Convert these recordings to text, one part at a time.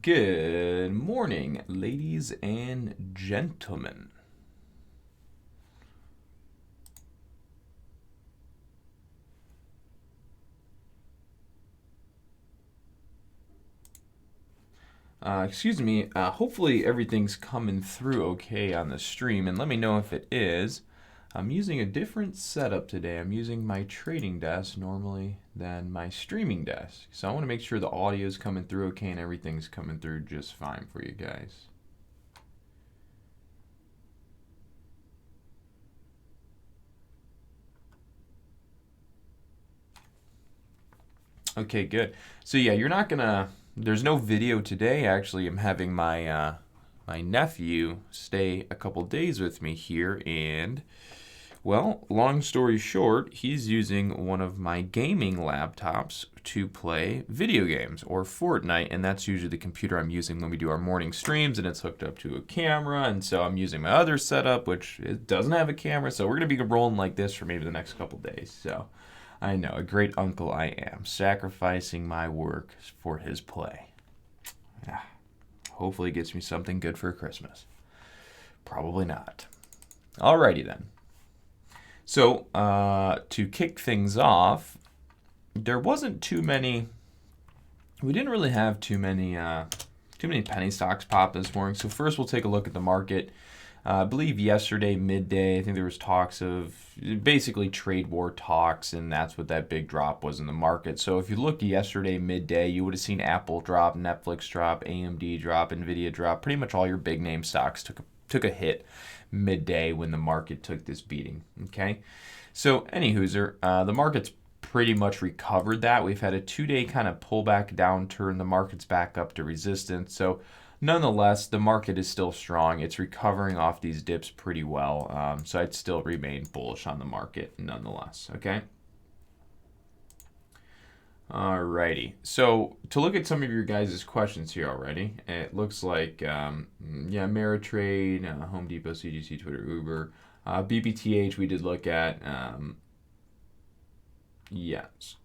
Good morning, ladies and gentlemen. Excuse me, hopefully everything's coming through okay on the stream, and let me know if it is. I'm using a different setup today. I'm using my trading desk normally than my streaming desk. So I want to make sure the audio is coming through okay and everything's coming through just fine for you guys. Okay, good. So yeah, you're not gonna. There's no video today. Actually, I'm having my nephew stay a couple days with me here, and well, long story short, he's using one of my gaming laptops to play video games or Fortnite, and that's usually the computer I'm using when we do our morning streams, and it's hooked up to a camera, and so I'm using my other setup, which it doesn't have a camera, so we're gonna be rolling like this for maybe the next couple days. So I know, a great uncle I am, sacrificing my work for his play. Ah, hopefully, it gets me something good for Christmas. Probably not. Alrighty then. So, to kick things off, there wasn't too many. We didn't really have too many penny stocks pop this morning. So first, we'll take a look at the market. I believe yesterday midday, I think there was talks of basically trade war talks, and that's what that big drop was in the market. So if you look yesterday midday, you would have seen Apple drop, Netflix drop, AMD drop, Nvidia drop. Pretty much all your big name stocks took a hit midday when the market took this beating. Okay, so the market's pretty much recovered that. We've had a 2-day kind of pullback downturn. The market's back up to resistance. So nonetheless, the market is still strong. It's recovering off these dips pretty well. So I'd still remain bullish on the market nonetheless. Okay. Alrighty. So to look at some of your guys' questions here already, it looks like Ameritrade, Home Depot, CGC, Twitter, Uber, BBTH we did look at. Yes,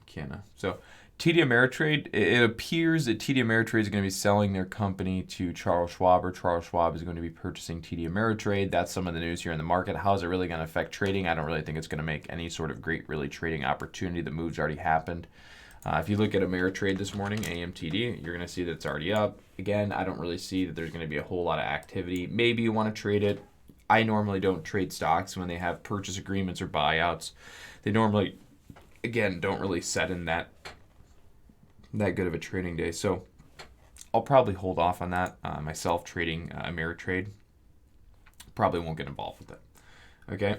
Canna. So TD Ameritrade, it appears that TD Ameritrade is going to be selling their company to Charles Schwab, or Charles Schwab is going to be purchasing TD Ameritrade. That's some of the news here in the market. How is it really going to affect trading? I don't really think it's going to make any sort of great really trading opportunity. The move's already happened. If you look at Ameritrade this morning, AMTD, you're going to see that it's already up. Again, I don't really see that there's going to be a whole lot of activity. Maybe you want to trade it. I normally don't trade stocks when they have purchase agreements or buyouts. They normally, again, don't really set in that good of a trading day. So I'll probably hold off on that myself trading Ameritrade. Probably won't get involved with it. Okay.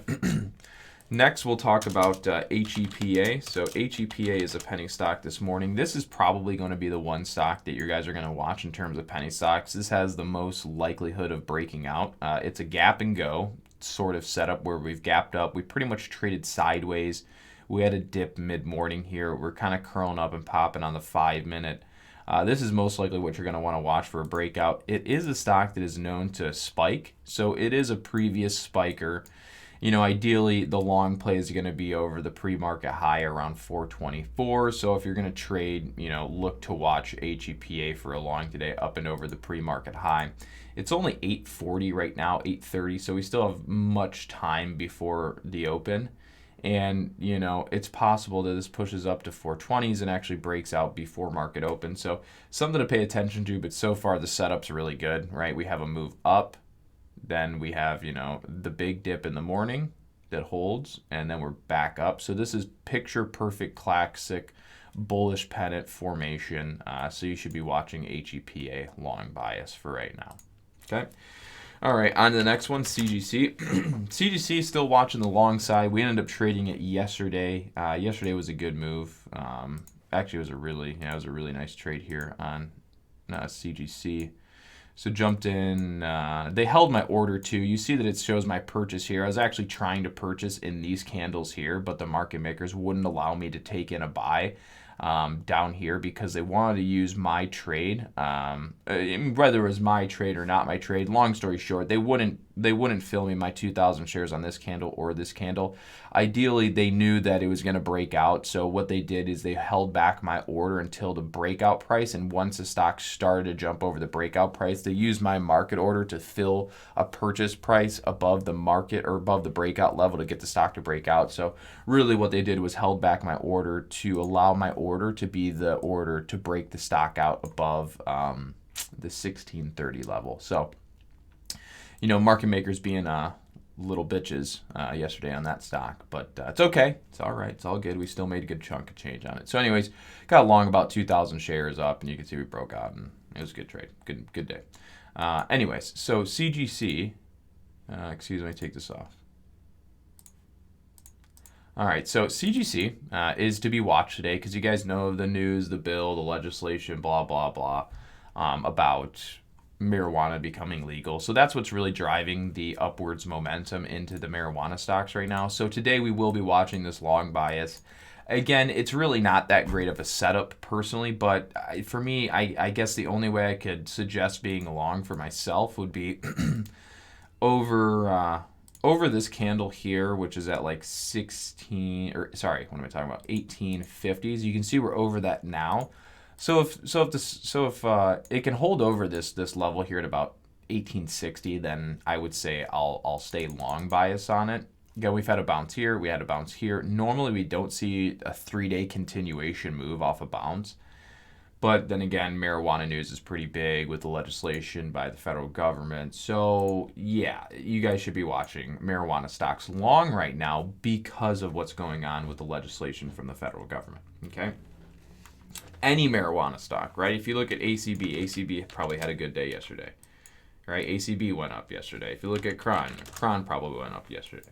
Next, we'll talk about HEPA. So HEPA is a penny stock this morning. This is probably going to be the one stock that you guys are going to watch in terms of penny stocks. This has the most likelihood of breaking out. It's a gap and go sort of setup where we've gapped up. We pretty much traded sideways. We had a dip mid-morning here. We're kind of curling up and popping on the 5-minute. This is most likely what you're going to want to watch for a breakout. It is a stock that is known to spike, so it is a previous spiker. Ideally, the long play is going to be over the pre-market high around 424. So if you're going to trade, look to watch HEPA for a long today up and over the pre-market high. It's only 8:40 right now, 8:30, so we still have much time before the open. And, it's possible that this pushes up to 420s and actually breaks out before market open. So something to pay attention to, but so far the setup's really good, right? We have a move up. Then we have, the big dip in the morning that holds, and then we're back up. So this is picture perfect classic bullish pennant formation. So you should be watching HEPA long bias for right now. Okay. All right, on to the next one, CGC. CGC is still watching the long side. We ended up trading it yesterday. Yesterday was a good move. Actually, it was a really nice trade here on CGC. So jumped in. They held my order too. You see that it shows my purchase here. I was actually trying to purchase in these candles here, but the market makers wouldn't allow me to take in a buy down here because they wanted to use my trade. Whether it was my trade or not my trade, long story short, they wouldn't they wouldn't fill me my 2,000 shares on this candle or this candle. Ideally, they knew that it was going to break out. So what they did is they held back my order until the breakout price. And once the stock started to jump over the breakout price, they used my market order to fill a purchase price above the market or above the breakout level to get the stock to break out. So really what they did was held back my order to allow my order to be the order to break the stock out above the 1630 level. So, market makers being little bitches yesterday on that stock, but it's okay. It's all right. It's all good. We still made a good chunk of change on it. So anyways, got long about 2,000 shares up, and you can see we broke out, and it was a good trade. Good day. Anyways, so CGC, excuse me, take this off. All right, so CGC is to be watched today because you guys know the news, the bill, the legislation, blah, blah, blah, about marijuana becoming legal. So that's what's really driving the upwards momentum into the marijuana stocks right now. So today we will be watching this long bias. Again, it's really not that great of a setup personally, but for me, I guess the only way I could suggest being long for myself would be over this candle here, which is at like 1850s. You can see we're over that now. So if it can hold over this level here at about 1860, then I would say I'll stay long bias on it. Again, we've had a bounce here, we had a bounce here. Normally we don't see a 3-day continuation move off a bounce. But then again, marijuana news is pretty big with the legislation by the federal government. So yeah, you guys should be watching marijuana stocks long right now because of what's going on with the legislation from the federal government, okay? Any marijuana stock, right? If you look at ACB probably had a good day yesterday, right? ACB went up yesterday. If you look at Cron probably went up yesterday,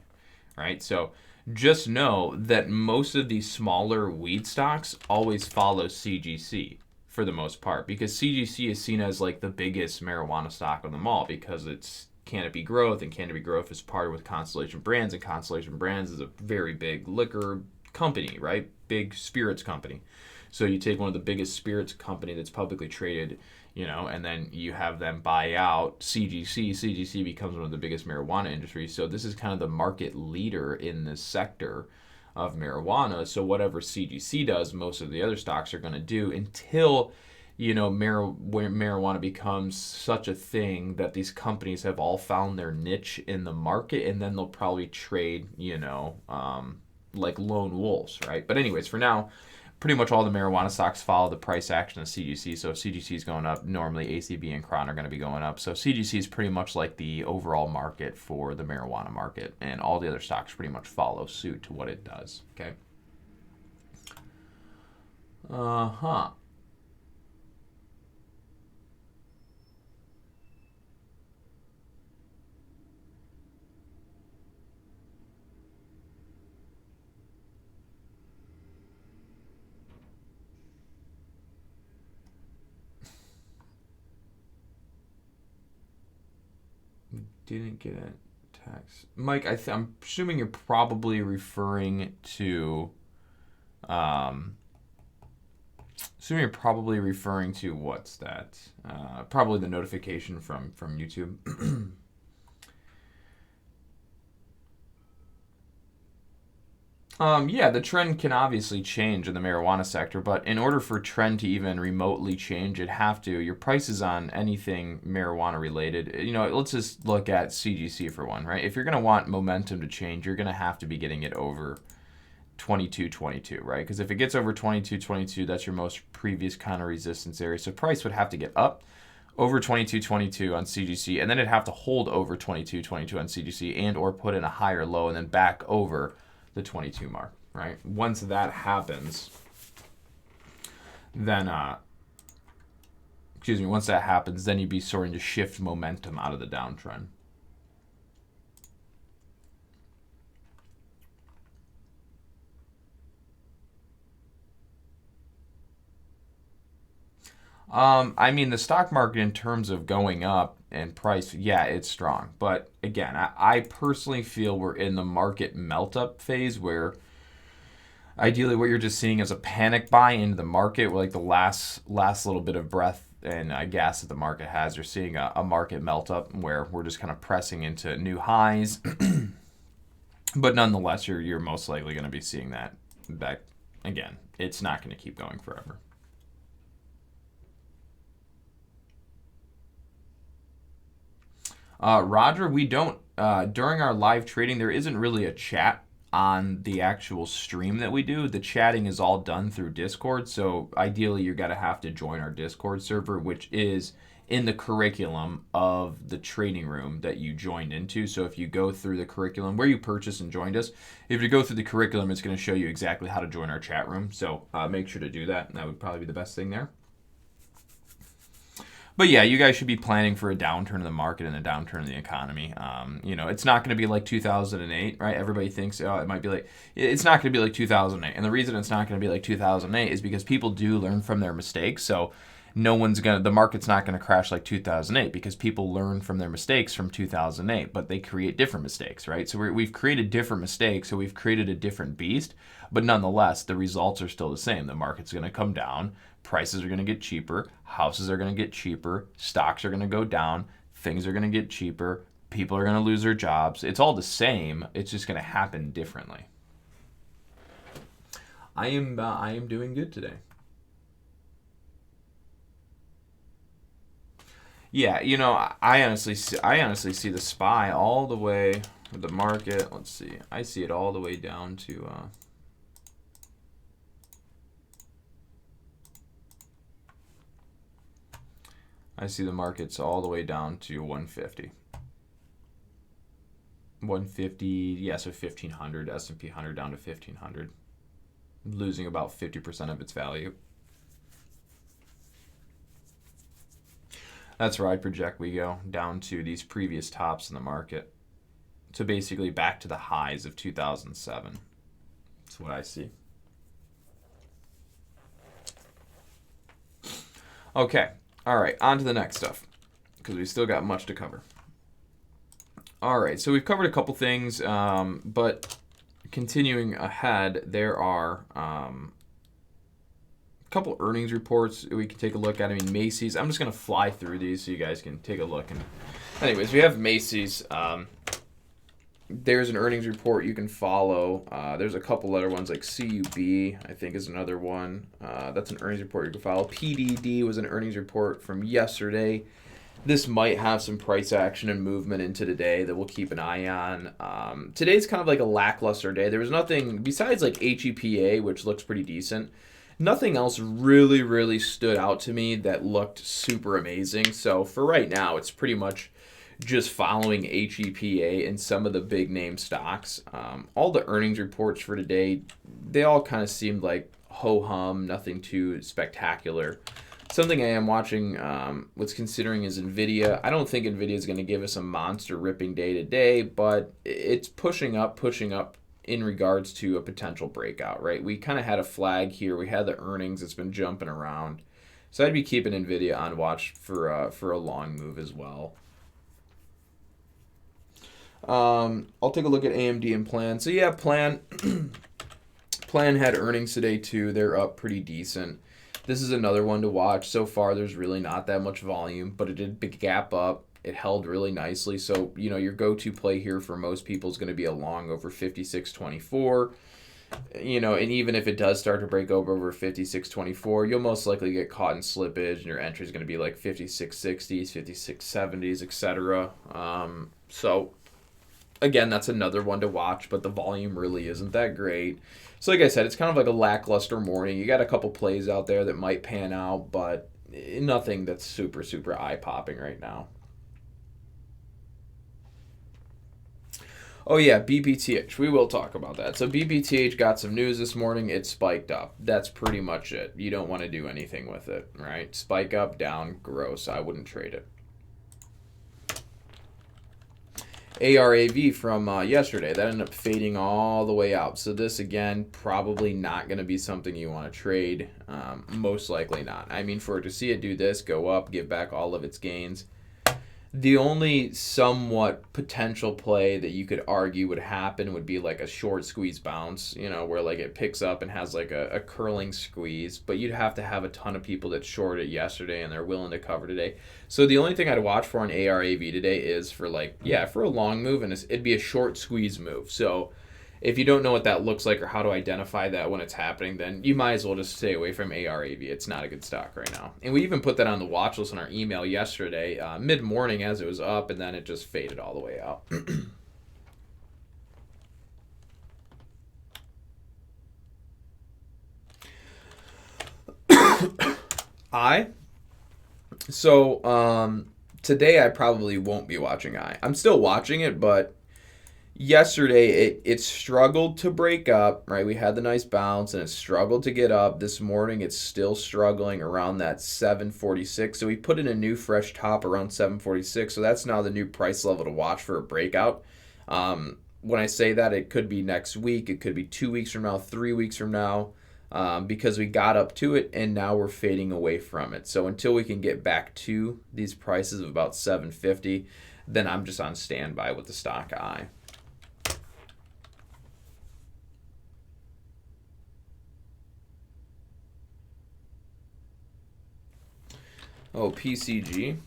right? So just know that most of these smaller weed stocks always follow CGC for the most part, because CGC is seen as like the biggest marijuana stock on them all because it's Canopy Growth, and Canopy Growth is partnered with Constellation Brands, and Constellation Brands is a very big liquor company, right? Big spirits company. So you take one of the biggest spirits company that's publicly traded, and then you have them buy out CGC. CGC becomes one of the biggest marijuana industries. So this is kind of the market leader in this sector of marijuana. So whatever CGC does, most of the other stocks are going to do until, marijuana becomes such a thing that these companies have all found their niche in the market, and then they'll probably trade, like lone wolves, right? But anyways, for now, pretty much all the marijuana stocks follow the price action of CGC. So if CGC is going up, normally ACB and Cron are going to be going up. So CGC is pretty much like the overall market for the marijuana market, and all the other stocks pretty much follow suit to what it does. Okay. Didn't get a text. Mike, I'm assuming you're probably referring to what's that? Probably the notification from YouTube. Yeah, the trend can obviously change in the marijuana sector, but in order for trend to even remotely change, your prices on anything marijuana related, let's just look at CGC for one, right? If you're going to want momentum to change, you're going to have to be getting it over 22.22, right? Because if it gets over 22.22, that's your most previous kind of resistance area. So price would have to get up over 22.22 on CGC, and then it'd have to hold over 22.22 on CGC and or put in a higher low and then back over the 22 mark, right? Once that happens, then you'd be starting to shift momentum out of the downtrend. The stock market in terms of going up and price, yeah, it's strong. But again, I personally feel we're in the market melt-up phase where ideally what you're just seeing is a panic buy into the market where like the last little bit of breath and gas that the market has. You're seeing a market melt up where we're just kind of pressing into new highs. But nonetheless, you're most likely going to be seeing that back again. It's not going to keep going forever. Roger, we don't, during our live trading, there isn't really a chat on the actual stream that we do. The chatting is all done through Discord. So ideally, you're going to have to join our Discord server, which is in the curriculum of the trading room that you joined into. So if you go through the curriculum where you purchased and joined us, if you go through the curriculum, it's going to show you exactly how to join our chat room. So make sure to do that. That would probably be the best thing there. But yeah, you guys should be planning for a downturn in the market and a downturn in the economy. It's not going to be like 2008, right? Everybody thinks, oh, it might be like, it's not going to be like 2008. And the reason it's not going to be like 2008 is because people do learn from their mistakes. So the market's not going to crash like 2008 because people learn from their mistakes from 2008, but they create different mistakes, right? So we've created different mistakes, so we've created a different beast, but nonetheless, the results are still the same. The market's going to come down, prices are going to get cheaper, houses are going to get cheaper, stocks are going to go down, things are going to get cheaper, people are going to lose their jobs. It's all the same, it's just going to happen differently. I am doing good today. Yeah, I honestly see the SPY all the way with the market. Let's see. I see it all the way down to I see the markets all the way down to 150. 150, yeah, so 1500, S&P 100 down to 1500, losing about 50% of its value. That's where I project we go, down to these previous tops in the market. So basically back to the highs of 2007. That's what I see. Okay, all right, on to the next stuff, because we still got much to cover. All right, so we've covered a couple things, but continuing ahead, there are couple earnings reports we can take a look at. I mean, Macy's, I'm just going to fly through these so you guys can take a look. And anyways, we have Macy's. There's an earnings report you can follow. There's a couple other ones like CUB, I think is another one. That's an earnings report you can follow. PDD was an earnings report from yesterday. This might have some price action and movement into today that we'll keep an eye on. Today's kind of like a lackluster day. There was nothing besides like HEPA, which looks pretty decent. Nothing else really stood out to me that looked super amazing. So for right now, it's pretty much just following HEPA and some of the big name stocks. All the earnings reports for today, they all kind of seemed like ho-hum, nothing too spectacular. Something I am watching, what's considering is NVIDIA. I don't think NVIDIA is going to give us a monster ripping day today, but it's pushing up in regards to a potential breakout, right? We kind of had a flag here. We had the earnings. It's been jumping around. So I'd be keeping NVIDIA on watch for a long move as well. I'll take a look at AMD and Plan. So yeah, Plan had earnings today too. They're up pretty decent. This is another one to watch. So far, there's really not that much volume, but it did big gap up. It held really nicely. So, your go-to play here for most people is going to be a long over 56.24. And even if it does start to break over 56.24, you'll most likely get caught in slippage, and your entry is going to be like 56.60s, 56.70s, etc. So, again, that's another one to watch, but the volume really isn't that great. So, like I said, it's kind of like a lackluster morning. You got a couple plays out there that might pan out, but nothing that's super eye-popping right now. Oh yeah, BBTH. We will talk about that. So BBTH got some news this morning. It spiked up. That's pretty much it. You don't want to do anything with it, right? Spike up, down, gross. I wouldn't trade it. ARAV from yesterday, that ended up fading all the way out. So this, again, probably not going to be something you want to trade. Most likely not. I mean, for it to see it do this, go up, give back all of its gains, The only somewhat potential play that you could argue would happen would be like a short squeeze bounce, where like it picks up and has like a curling squeeze, but you'd have to have a ton of people that shorted it yesterday and they're willing to cover today. So the only thing I'd watch for on ARAV today is for for a long move, and it'd be a short squeeze move. So if you don't know what that looks like or how to identify that when it's happening, then you might as well just stay away from ARAV. It's not a good stock right now. And we even put that on the watch list in our email yesterday, mid-morning as it was up, and then it just faded all the way out. Today I probably won't be watching I'm still watching it, but yesterday it struggled to break up, right? We had the nice bounce and it struggled to get up. This morning it's still struggling around that 746. So we put in a new fresh top around 746. So that's now the new price level to watch for a breakout. When I say that, it could be next week, it could be 2 weeks from now, 3 weeks from now, because we got up to it and now we're fading away from it. So until we can get back to these prices of about 750, then I'm just on standby with the stock I. Oh, PCG.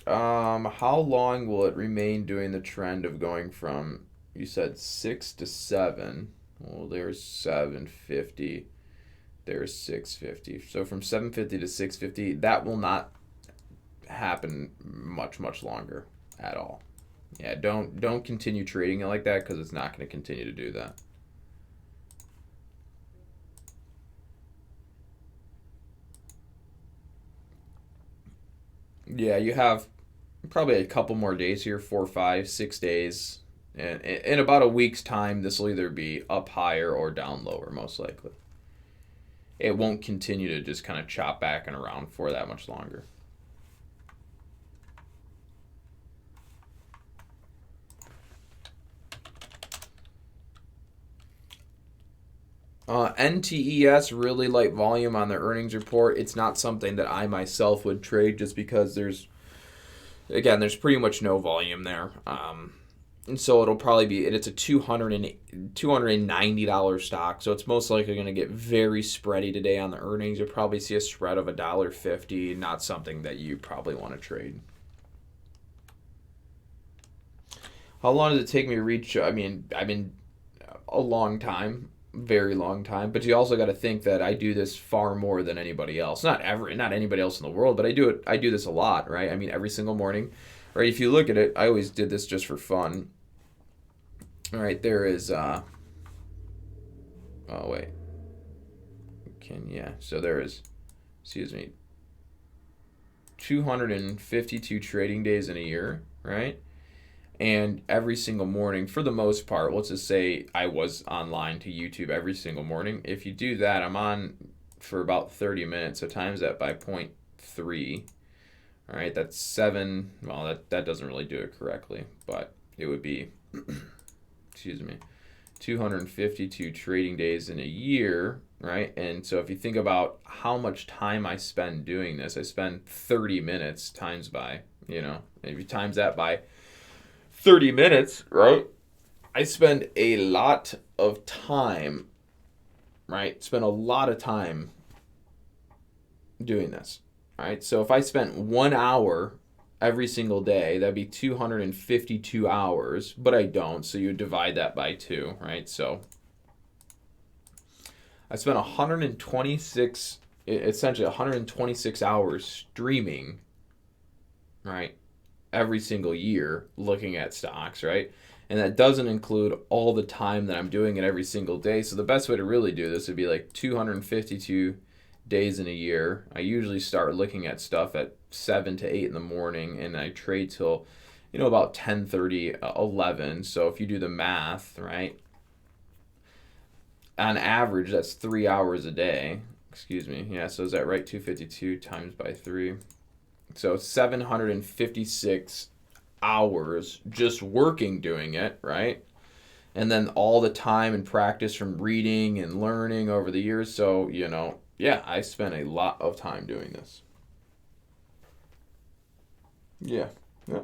How long will it remain doing the trend of going from, you said 6 to 7? Well, there's 750. There's 650. So from 750 to 650, that will not happen much longer at all. Yeah, don't continue trading it like that because it's not going to continue to do that. Yeah, you have probably a couple more days here, 4, 5, 6 days. And in about a week's time, this will either be up higher or down lower, most likely. It won't continue to just kind of chop back and around for that much longer. NTES, really light volume on their earnings report. It's not something that I myself would trade just because there's pretty much no volume there. And so it'll probably be, and it's a $290 stock, so it's most likely going to get very spready today on the earnings. You'll probably see a spread of $1.50, not something that you probably want to trade. How long does it take me to reach? I've been a long time, very long time, but you also got to think that I do this far more than anybody else. Not anybody else in the world, but I do this a lot, right? I mean, every single morning, right? If you look at it, I always did this just for fun. All right, there is oh wait. So there is, excuse me, 252 trading days in a year, right? And every single morning, for the most part, let's just say I was online to YouTube every single morning. If you do that, I'm on for about 30 minutes, so times that by 0.3. All right, that's 7. Well, that doesn't really do it correctly, but it would be, excuse me, 252 trading days in a year, right? And so if you think about how much time I spend doing this, I spend 30 minutes times by, if you times that by 30 minutes, right? I spend a lot of time, right? Spend a lot of time doing this, right? So if I spent 1 hour every single day, that'd be 252 hours, but I don't, so you divide that by 2, right? So I spent 126 hours streaming, right? Every single year looking at stocks, right? And that doesn't include all the time that I'm doing it every single day. So the best way to really do this would be like 252 days in a year. I usually start looking at stuff at 7 to 8 in the morning, and I trade till, about 10:30, 11. So if you do the math, right, on average, that's 3 hours a day. Excuse me. Yeah, so is that right? 252 times by 3. So 756 hours just working doing it, right? And then all the time and practice from reading and learning over the years. So, I spent a lot of time doing this. Yeah. Yeah.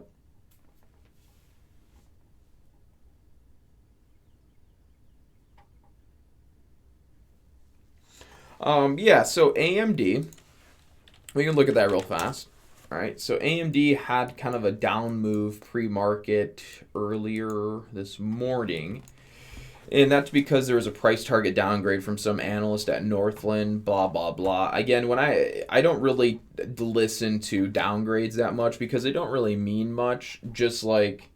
Yeah, so AMD, we can look at that real fast. All right, so AMD had kind of a down move pre-market earlier this morning. And that's because there was a price target downgrade from some analyst at Northland, blah blah blah. Again, when I don't really listen to downgrades that much because they don't really mean much. Just like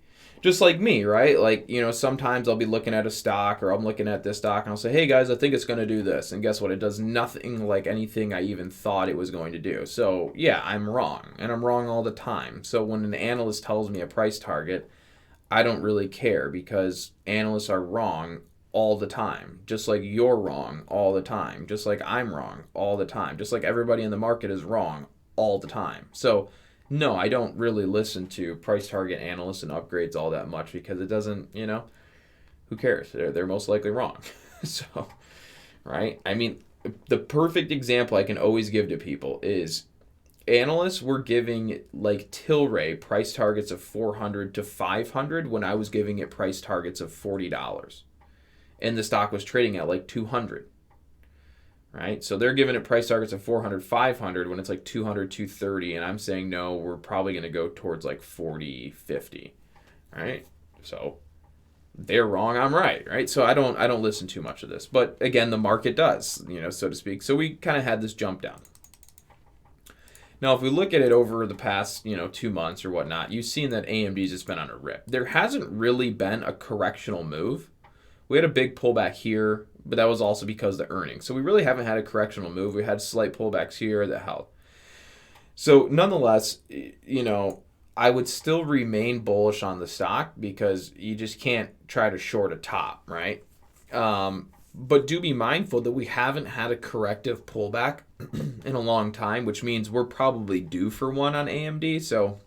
me, right? Like, sometimes I'll be looking at a stock or I'm looking at this stock and I'll say, "Hey guys, I think it's going to do this." And guess what? It does nothing like anything I even thought it was going to do. So, yeah, I'm wrong, and I'm wrong all the time. So, when an analyst tells me a price target, I don't really care because analysts are wrong all the time. Just like you're wrong all the time. Just like I'm wrong all the time. Just like everybody in the market is wrong all the time. So, no, I don't really listen to price target analysts and upgrades all that much because it doesn't, who cares? They're most likely wrong. So, right? I mean, the perfect example I can always give to people is analysts were giving like Tilray price targets of 400 to 500 when I was giving it price targets of $40, and the stock was trading at like 200, right? So they're giving it price targets of 400, 500 when it's like 200, 230, and I'm saying no, we're probably going to go towards like 40, 50, right? So they're wrong, I'm right? So I don't listen too much of this, but again, the market does, so to speak. So we kind of had this jump down. Now, if we look at it over the past, 2 months or whatnot, you've seen that AMD's just been on a rip. There hasn't really been a correctional move. We had a big pullback here, but that was also because of the earnings. So we really haven't had a correctional move. We had slight pullbacks here that helped. So nonetheless, I would still remain bullish on the stock because you just can't try to short a top, right? But do be mindful that we haven't had a corrective pullback in a long time, which means we're probably due for one on AMD. So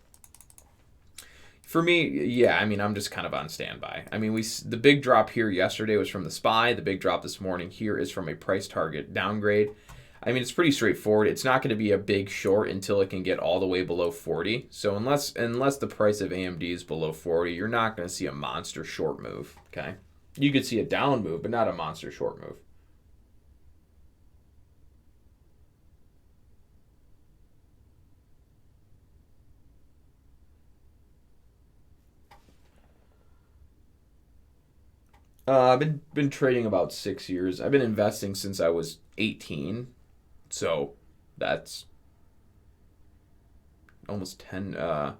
for me, yeah, I mean, I'm just kind of on standby. I mean, the big drop here yesterday was from the SPY. The big drop this morning here is from a price target downgrade. I mean, it's pretty straightforward. It's not going to be a big short until it can get all the way below 40. So unless the price of AMD is below 40, you're not going to see a monster short move, okay? You could see a down move, but not a monster short move. I've been trading about 6 years. I've been investing since I was 18, so that's almost 10. I've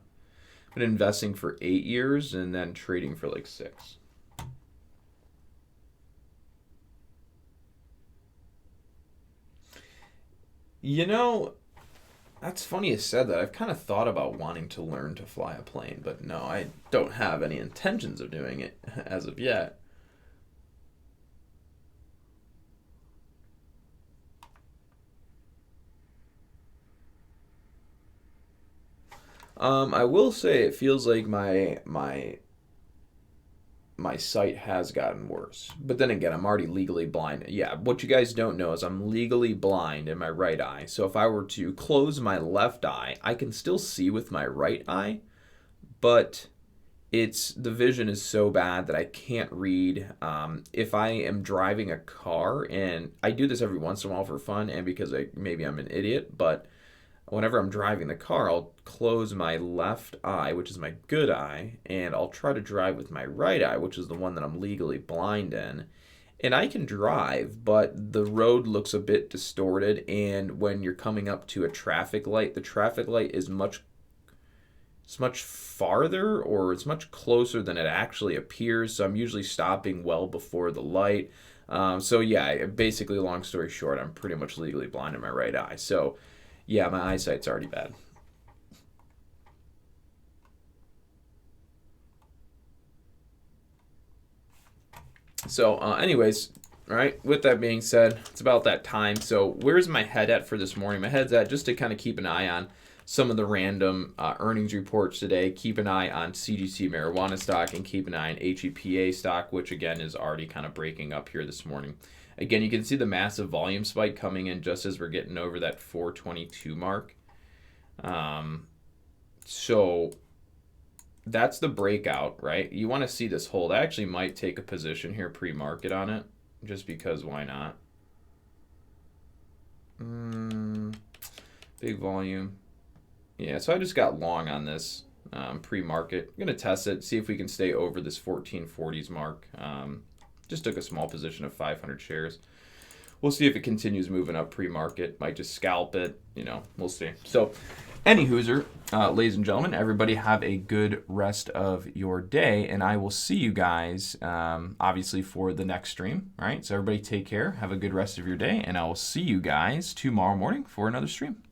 been investing for 8 years and then trading for like 6. You know, that's funny you said that. I've kind of thought about wanting to learn to fly a plane, but no, I don't have any intentions of doing it as of yet. I will say it feels like my sight has gotten worse. But then again, I'm already legally blind. Yeah, what you guys don't know is I'm legally blind in my right eye. So if I were to close my left eye, I can still see with my right eye, but the vision is so bad that I can't read. If I am driving a car, and I do this every once in a while for fun, and because maybe I'm an idiot, but whenever I'm driving the car, I'll close my left eye, which is my good eye, and I'll try to drive with my right eye, which is the one that I'm legally blind in. And I can drive, but the road looks a bit distorted. And when you're coming up to a traffic light, the traffic light is much farther, or it's much closer than it actually appears. So I'm usually stopping well before the light. So yeah, basically, long story short, I'm pretty much legally blind in my right eye. So yeah, my eyesight's already bad. So, anyways, all right. With that being said, it's about that time. So, where's my head at for this morning? My head's at just to kind of keep an eye on some of the random earnings reports today. Keep an eye on CGC marijuana stock and keep an eye on HEPA stock, which again is already kind of breaking up here this morning. Again, you can see the massive volume spike coming in just as we're getting over that 422 mark. So that's the breakout, right? You want to see this hold. I actually might take a position here pre-market on it, just because why not? Big volume. Yeah, so I just got long on this pre-market. I'm going to test it, see if we can stay over this 1440s mark. Just took a small position of 500 shares. We'll see if it continues moving up pre-market. Might just scalp it. We'll see. So, any hooser, ladies and gentlemen, everybody have a good rest of your day, and I will see you guys, obviously, for the next stream. All right, so everybody take care. Have a good rest of your day, and I will see you guys tomorrow morning for another stream.